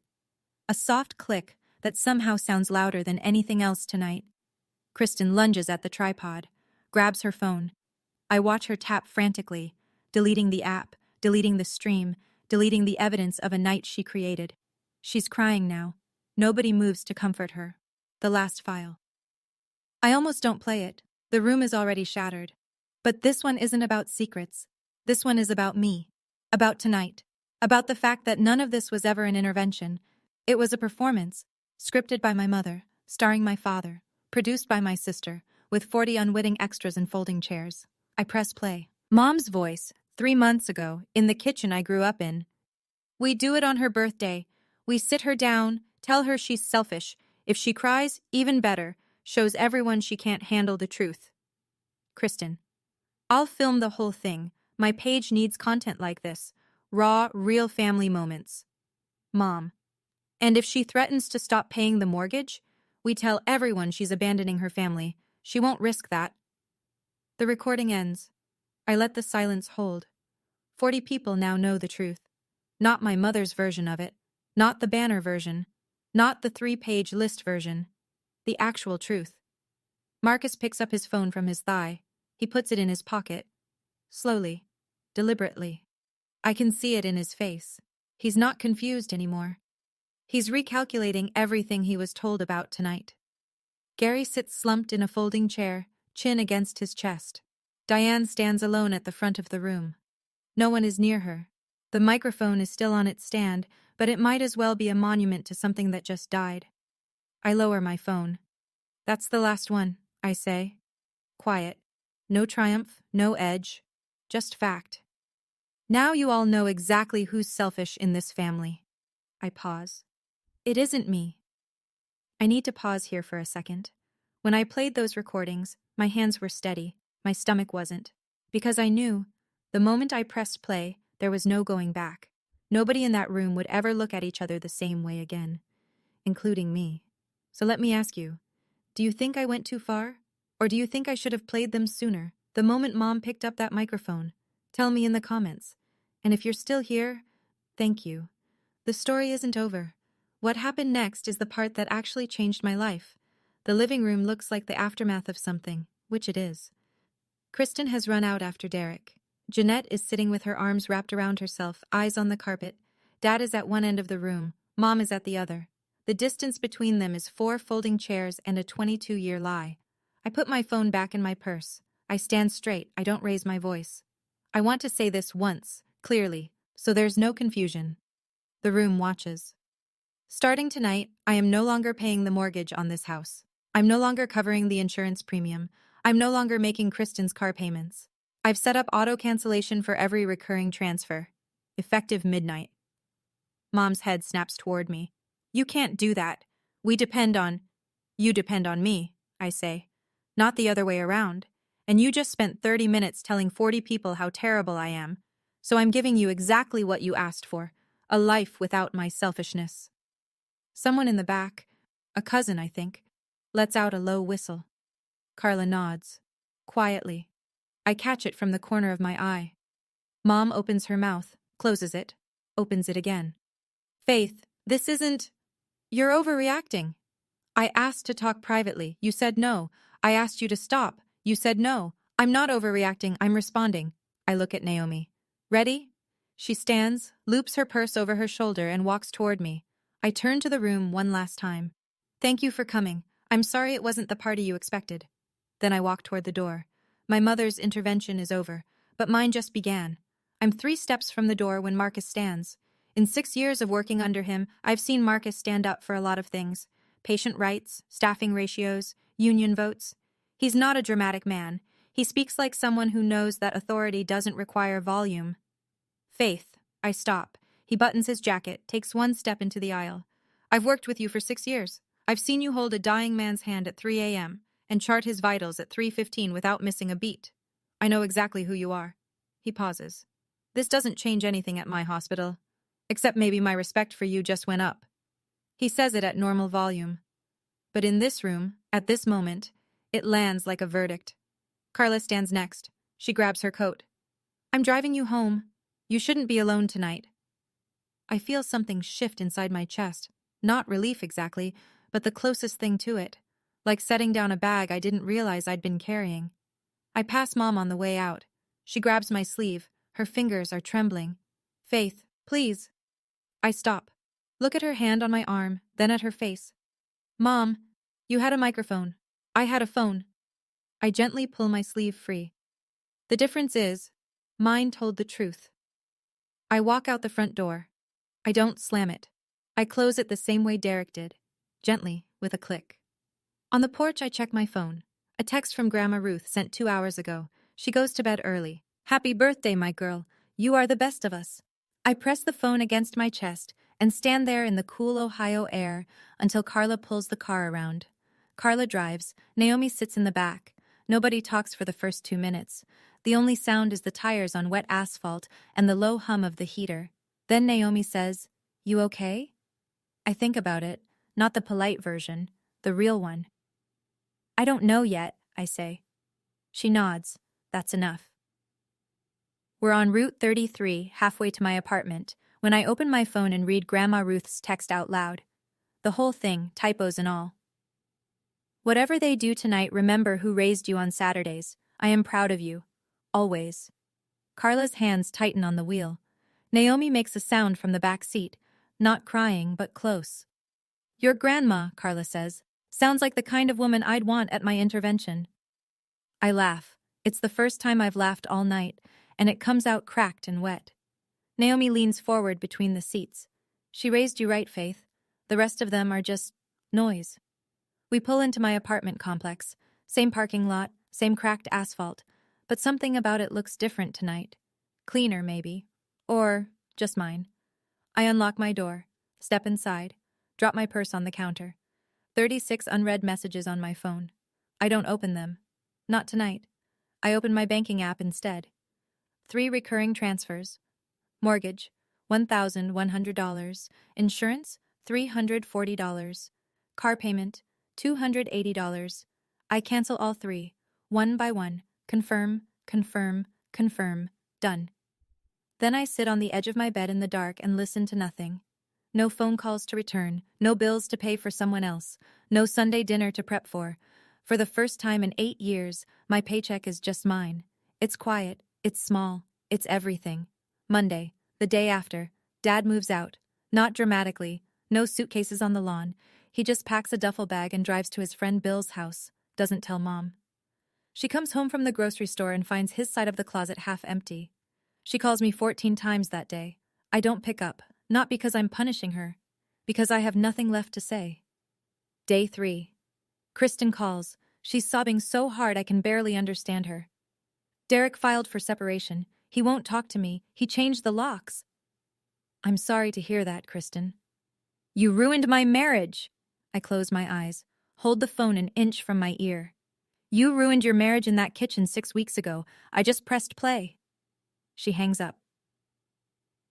A soft click that somehow sounds louder than anything else tonight. Kristen lunges at the tripod, grabs her phone. I watch her tap frantically, deleting the app, deleting the stream, deleting the evidence of a night she created. She's crying now. Nobody moves to comfort her. The last file. I almost don't play it. The room is already shattered. But this one isn't about secrets. This one is about me. About tonight. About the fact that none of this was ever an intervention. It was a performance, scripted by my mother, starring my father, produced by my sister, with 40 unwitting extras and folding chairs. I press play. Mom's voice, 3 months ago, in the kitchen I grew up in. We do it on her birthday. We sit her down, tell her she's selfish. If she cries, even better, shows everyone she can't handle the truth. Kristen. I'll film the whole thing. My page needs content like this. Raw, real family moments. Mom. And if she threatens to stop paying the mortgage, we tell everyone she's abandoning her family. She won't risk that. The recording ends. I let the silence hold. 40 people now know the truth. Not my mother's version of it. Not the banner version. Not the 3-page list version. The actual truth. Marcus picks up his phone from his thigh. He puts it in his pocket. Slowly. Deliberately. I can see it in his face. He's not confused anymore. He's recalculating everything he was told about tonight. Gary sits slumped in a folding chair, chin against his chest. Diane stands alone at the front of the room. No one is near her. The microphone is still on its stand, but it might as well be a monument to something that just died. I lower my phone. That's the last one, I say. Quiet. No triumph, no edge. Just fact. Now you all know exactly who's selfish in this family. I pause. It isn't me. I need to pause here for a second. When I played those recordings, my hands were steady, my stomach wasn't. Because I knew, the moment I pressed play, there was no going back. Nobody in that room would ever look at each other the same way again, including me. So let me ask you, do you think I went too far? Or do you think I should have played them sooner, the moment Mom picked up that microphone? Tell me in the comments. And if you're still here, thank you. The story isn't over. What happened next is the part that actually changed my life. The living room looks like the aftermath of something, which it is. Kristen has run out after Derek. Jeanette is sitting with her arms wrapped around herself, eyes on the carpet. Dad is at one end of the room. Mom is at the other. The distance between them is 4 folding chairs and a 22-year lie. I put my phone back in my purse. I stand straight. I don't raise my voice. I want to say this once, clearly, so there's no confusion. The room watches. Starting tonight, I am no longer paying the mortgage on this house. I'm no longer covering the insurance premium. I'm no longer making Kristen's car payments. I've set up auto cancellation for every recurring transfer. Effective midnight. Mom's head snaps toward me. You can't do that. You depend on me, I say. Not the other way around. And you just spent 30 minutes telling 40 people how terrible I am. So I'm giving you exactly what you asked for. A life without my selfishness. Someone in the back, a cousin I think, lets out a low whistle. Carla nods. Quietly. I catch it from the corner of my eye. Mom opens her mouth, closes it, opens it again. Faith, this isn't... You're overreacting. I asked to talk privately. You said no. I asked you to stop. You said no. I'm not overreacting. I'm responding. I look at Naomi. Ready? She stands, loops her purse over her shoulder and walks toward me. I turn to the room one last time. Thank you for coming. I'm sorry it wasn't the party you expected. Then I walk toward the door. My mother's intervention is over, but mine just began. I'm 3 steps from the door when Marcus stands. In 6 years of working under him, I've seen Marcus stand up for a lot of things. Patient rights, staffing ratios, union votes. He's not a dramatic man. He speaks like someone who knows that authority doesn't require volume. Faith. I stop. He buttons his jacket, takes 1 step into the aisle. I've worked with you for 6 years. I've seen you hold a dying man's hand at 3 a.m. and chart his vitals at 3:15 without missing a beat. I know exactly who you are. He pauses. This doesn't change anything at my hospital. Except maybe my respect for you just went up. He says it at normal volume. But in this room, at this moment, it lands like a verdict. Carla stands next. She grabs her coat. I'm driving you home. You shouldn't be alone tonight. I feel something shift inside my chest. Not relief exactly, but the closest thing to it. Like setting down a bag I didn't realize I'd been carrying. I pass Mom on the way out. She grabs my sleeve. Her fingers are trembling. Faith, please. I stop. Look at her hand on my arm, then at her face. Mom, you had a microphone. I had a phone. I gently pull my sleeve free. The difference is, mine told the truth. I walk out the front door. I don't slam it. I close it the same way Derek did, gently, with a click. On the porch, I check my phone. A text from Grandma Ruth sent 2 hours ago. She goes to bed early. Happy birthday, my girl. You are the best of us. I press the phone against my chest and stand there in the cool Ohio air until Carla pulls the car around. Carla drives. Naomi sits in the back. Nobody talks for the first 2 minutes. The only sound is the tires on wet asphalt and the low hum of the heater. Then Naomi says, "You okay?" I think about it, not the polite version, the real one. "I don't know yet," I say. She nods. That's enough. We're on Route 33, halfway to my apartment, when I open my phone and read Grandma Ruth's text out loud. The whole thing, typos and all. "Whatever they do tonight, remember who raised you on Saturdays. I am proud of you. Always." Carla's hands tighten on the wheel. Naomi makes a sound from the back seat, not crying, but close. "Your grandma," Carla says, "sounds like the kind of woman I'd want at my intervention." I laugh. It's the first time I've laughed all night, and it comes out cracked and wet. Naomi leans forward between the seats. "She raised you right, Faith. The rest of them are just noise." We pull into my apartment complex. Same parking lot, same cracked asphalt, but something about it looks different tonight. Cleaner, maybe. Or just mine. I unlock my door, step inside, drop my purse on the counter. 36 unread messages on my phone. I don't open them. Not tonight. I open my banking app instead. 3 recurring transfers. Mortgage, $1,100. Insurance, $340. Car payment, $280. I cancel all 3, one by one. Confirm, confirm, confirm. Done. Then I sit on the edge of my bed in the dark and listen to nothing. No phone calls to return, no bills to pay for someone else, no Sunday dinner to prep for. For the first time in 8 years, my paycheck is just mine. It's quiet, it's small, it's everything. Monday, the day after, Dad moves out. Not dramatically, no suitcases on the lawn. He just packs a duffel bag and drives to his friend Bill's house. Doesn't tell Mom. She comes home from the grocery store and finds his side of the closet half empty. She calls me 14 times that day. I don't pick up, not because I'm punishing her, because I have nothing left to say. Day 3. Kristen calls. She's sobbing so hard I can barely understand her. "Derek filed for separation. He won't talk to me. He changed the locks." "I'm sorry to hear that, Kristen." "You ruined my marriage." I close my eyes, hold the phone an inch from my ear. "You ruined your marriage in that kitchen 6 weeks ago. I just pressed play." She hangs up.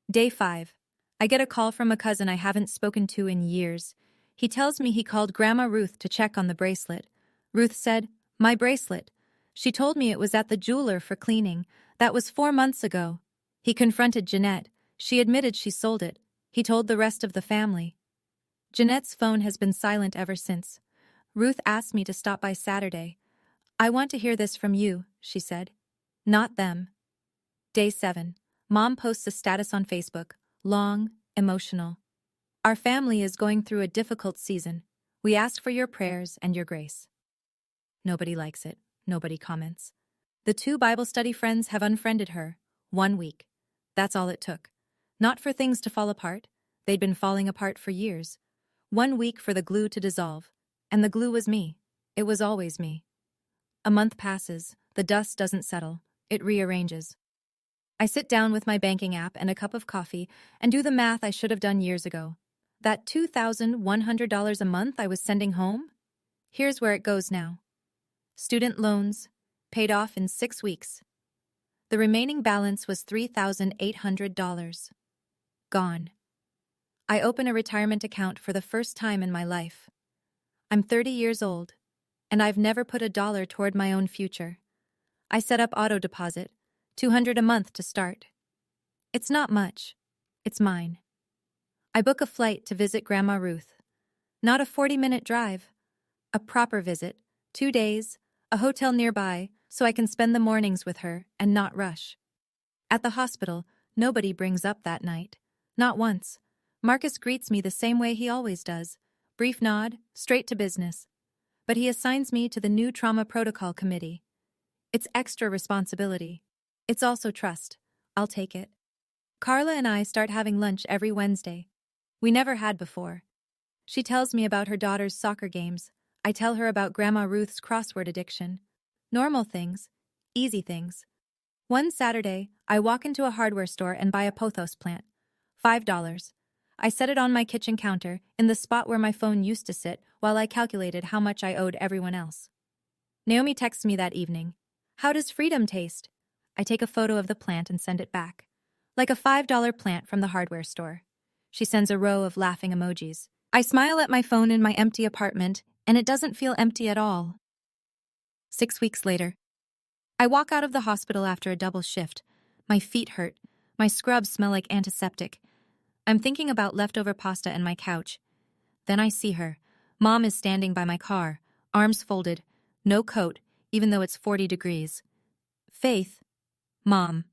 Day 5. I get a call from a cousin I haven't spoken to in years. He tells me he called Grandma Ruth to check on the bracelet. Ruth said, "My bracelet." She told me it was at the jeweler for cleaning. That was 4 months ago. He confronted Jeanette. She admitted she sold it. He told the rest of the family. Jeanette's phone has been silent ever since. Ruth asked me to stop by Saturday. "I want to hear this from you," she said. Not them. Day 7. Mom posts a status on Facebook. Long, emotional. "Our family is going through a difficult season. We ask for your prayers and your grace." Nobody likes it. Nobody comments. The 2 Bible study friends have unfriended her. 1 week. That's all it took. Not for things to fall apart. They'd been falling apart for years. 1 week for the glue to dissolve. And the glue was me. It was always me. A month passes. The dust doesn't settle. It rearranges. I sit down with my banking app and a cup of coffee and do the math I should have done years ago. That $2,100 a month I was sending home? Here's where it goes now. Student loans, paid off in 6 weeks. The remaining balance was $3,800. Gone. I open a retirement account for the first time in my life. I'm 30 years old, and I've never put a dollar toward my own future. I set up auto deposit, $200 a month to start. It's not much. It's mine. I book a flight to visit Grandma Ruth. Not a 40-minute drive. A proper visit, 2 days, a hotel nearby, so I can spend the mornings with her and not rush. At the hospital, nobody brings up that night. Not once. Marcus greets me the same way he always does. Brief nod, straight to business. But he assigns me to the new trauma protocol committee. It's extra responsibility. It's also trust. I'll take it. Carla and I start having lunch every Wednesday. We never had before. She tells me about her daughter's soccer games. I tell her about Grandma Ruth's crossword addiction. Normal things. Easy things. One Saturday, I walk into a hardware store and buy a pothos plant. $5. I set it on my kitchen counter, in the spot where my phone used to sit, while I calculated how much I owed everyone else. Naomi texts me that evening. How does freedom taste? I take a photo of the plant and send it back. Like a $5 plant from the hardware store. She sends a row of laughing emojis. I smile at my phone in my empty apartment, and it doesn't feel empty at all. 6 weeks later. I walk out of the hospital after a double shift. My feet hurt. My scrubs smell like antiseptic. I'm thinking about leftover pasta and my couch. Then I see her. Mom is standing by my car, arms folded, no coat, even though it's 40 degrees. Faith. Mom.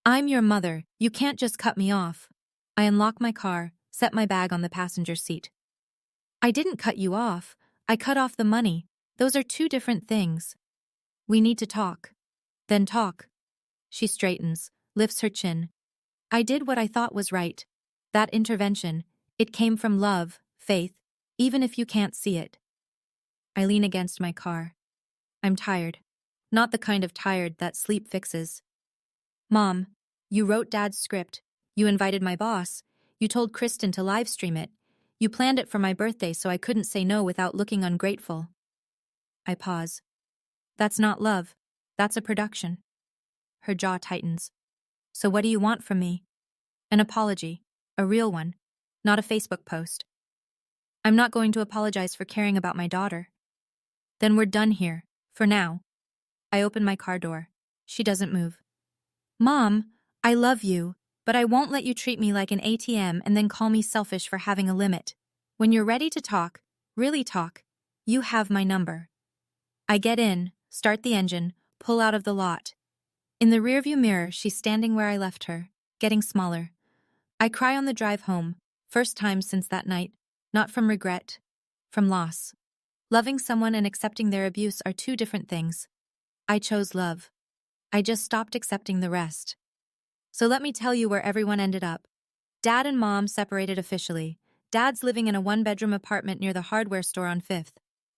I'm your mother. You can't just cut me off. I unlock my car, set my bag on the passenger seat. I didn't cut you off. I cut off the money. Those are two different things. We need to talk. Then talk. She straightens, lifts her chin. I did what I thought was right. That intervention, it came from love, Faith, even if you can't see it. I lean against my car. I'm tired. Not the kind of tired that sleep fixes. Mom, you wrote Dad's script. You invited my boss. You told Kristen to live stream it. You planned it for my birthday so I couldn't say no without looking ungrateful. I pause. That's not love. That's a production. Her jaw tightens. So what do you want from me? An apology. A real one. Not a Facebook post. I'm not going to apologize for caring about my daughter. Then we're done here. For now. I open my car door. She doesn't move. Mom, I love you, but I won't let you treat me like an ATM and then call me selfish for having a limit. When you're ready to talk, really talk, you have my number. I get in, start the engine, pull out of the lot. In the rearview mirror, she's standing where I left her, getting smaller. I cry on the drive home, first time since that night, not from regret, from loss. Loving someone and accepting their abuse are two different things. I chose love. I just stopped accepting the rest. So let me tell you where everyone ended up. Dad and Mom separated officially. Dad's living in a one-bedroom apartment near the hardware store on 5th.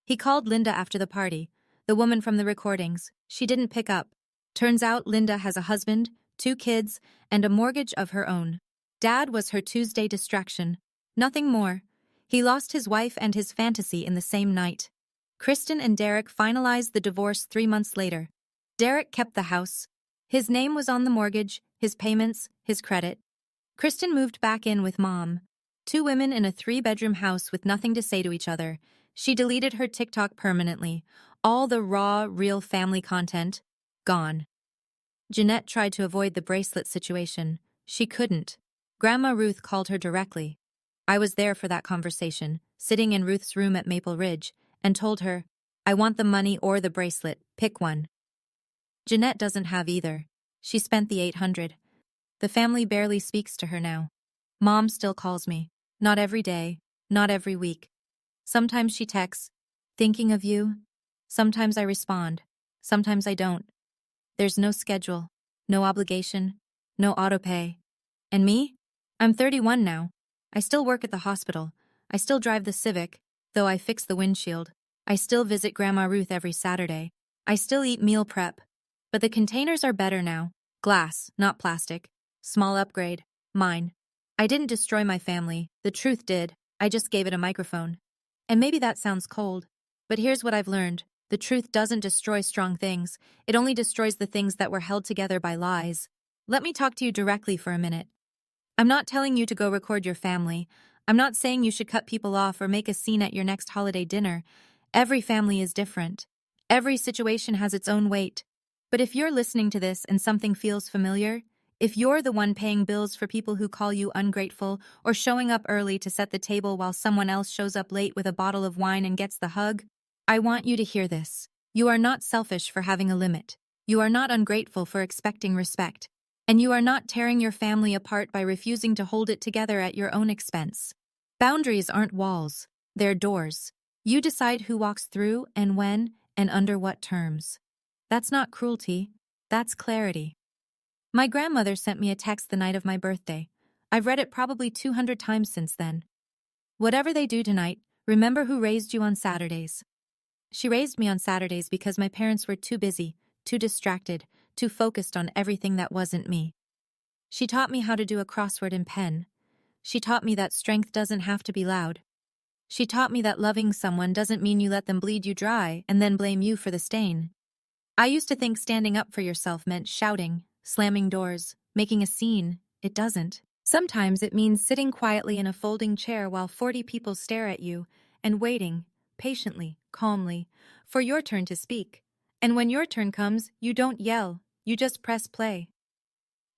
He called Linda after the party, the woman from the recordings. She didn't pick up. Turns out Linda has a husband, 2 kids, and a mortgage of her own. Dad was her Tuesday distraction. Nothing more. He lost his wife and his fantasy in the same night. Kristen and Derek finalized the divorce 3 months later. Derek kept the house. His name was on the mortgage, his payments, his credit. Kristen moved back in with Mom. 2 women in a 3-bedroom house with nothing to say to each other. She deleted her TikTok permanently. All the raw, real family content, gone. Jeanette tried to avoid the bracelet situation. She couldn't. Grandma Ruth called her directly. I was there for that conversation, sitting in Ruth's room at Maple Ridge, and told her, I want the money or the bracelet, pick one. Jeanette doesn't have either. She spent the $800. The family barely speaks to her now. Mom still calls me. Not every day, not every week. Sometimes she texts, thinking of you. Sometimes I respond. Sometimes I don't. There's no schedule, no obligation, no autopay. And me? I'm 31 now. I still work at the hospital. I still drive the Civic, though I fix the windshield. I still visit Grandma Ruth every Saturday. I still eat meal prep. But the containers are better now. Glass, not plastic. Small upgrade. Mine. I didn't destroy my family. The truth did. I just gave it a microphone. And maybe that sounds cold. But here's what I've learned. The truth doesn't destroy strong things. It only destroys the things that were held together by lies. Let me talk to you directly for a minute. I'm not telling you to go record your family. I'm not saying you should cut people off or make a scene at your next holiday dinner. Every family is different. Every situation has its own weight. But if you're listening to this and something feels familiar, if you're the one paying bills for people who call you ungrateful or showing up early to set the table while someone else shows up late with a bottle of wine and gets the hug, I want you to hear this. You are not selfish for having a limit. You are not ungrateful for expecting respect. And you are not tearing your family apart by refusing to hold it together at your own expense. Boundaries aren't walls. They're doors. You decide who walks through and when and under what terms. That's not cruelty. That's clarity. My grandmother sent me a text the night of my birthday. I've read it probably 200 times since then. Whatever they do tonight, remember who raised you on Saturdays. She raised me on Saturdays because my parents were too busy, too distracted, too focused on everything that wasn't me. She taught me how to do a crossword in pen. She taught me that strength doesn't have to be loud. She taught me that loving someone doesn't mean you let them bleed you dry and then blame you for the stain. I used to think standing up for yourself meant shouting, slamming doors, making a scene. It doesn't. Sometimes it means sitting quietly in a folding chair while 40 people stare at you and waiting, patiently, calmly, for your turn to speak. And when your turn comes, you don't yell, you just press play.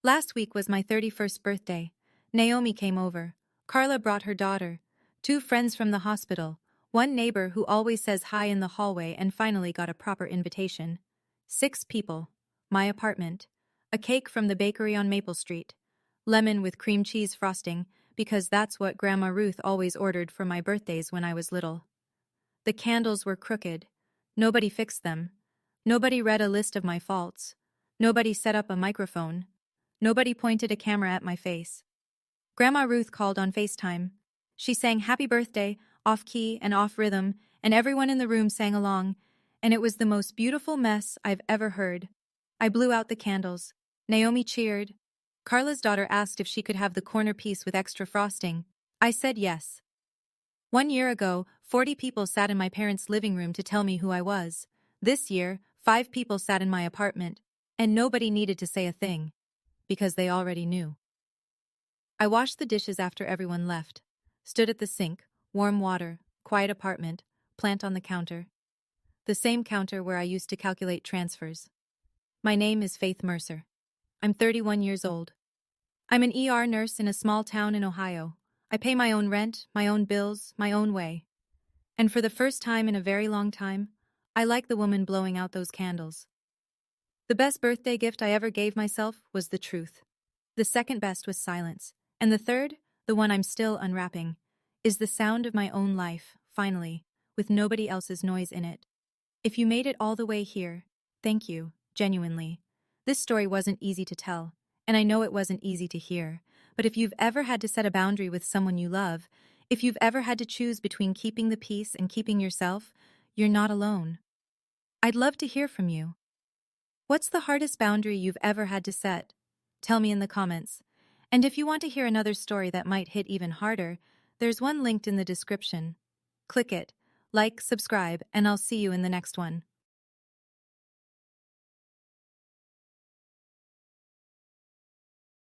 Last week was my 31st birthday. Naomi came over. Carla brought her daughter. 2 friends from the hospital. 1 neighbor who always says hi in the hallway and finally got a proper invitation. 6 people. My apartment. A cake from the bakery on Maple Street. Lemon with cream cheese frosting, because that's what Grandma Ruth always ordered for my birthdays when I was little. The candles were crooked. Nobody fixed them. Nobody read a list of my faults. Nobody set up a microphone. Nobody pointed a camera at my face. Grandma Ruth called on FaceTime. She sang happy birthday, off-key and off-rhythm, and everyone in the room sang along, and it was the most beautiful mess I've ever heard. I blew out the candles. Naomi cheered. Carla's daughter asked if she could have the corner piece with extra frosting. I said yes. 1 year ago, 40 people sat in my parents' living room to tell me who I was. This year, 5 people sat in my apartment, and nobody needed to say a thing, because they already knew. I washed the dishes after everyone left, stood at the sink, warm water, quiet apartment, plant on the counter. The same counter where I used to calculate transfers. My name is Faith Mercer. I'm 31 years old. I'm an ER nurse in a small town in Ohio. I pay my own rent, my own bills, my own way. And for the first time in a very long time, I like the woman blowing out those candles. The best birthday gift I ever gave myself was the truth. The second best was silence. And the third, the one I'm still unwrapping, is the sound of my own life, finally, with nobody else's noise in it. If you made it all the way here, thank you, genuinely. This story wasn't easy to tell, and I know it wasn't easy to hear, but if you've ever had to set a boundary with someone you love, if you've ever had to choose between keeping the peace and keeping yourself, you're not alone. I'd love to hear from you. What's the hardest boundary you've ever had to set? Tell me in the comments. And if you want to hear another story that might hit even harder, there's one linked in the description. Click it, like, subscribe, and I'll see you in the next one.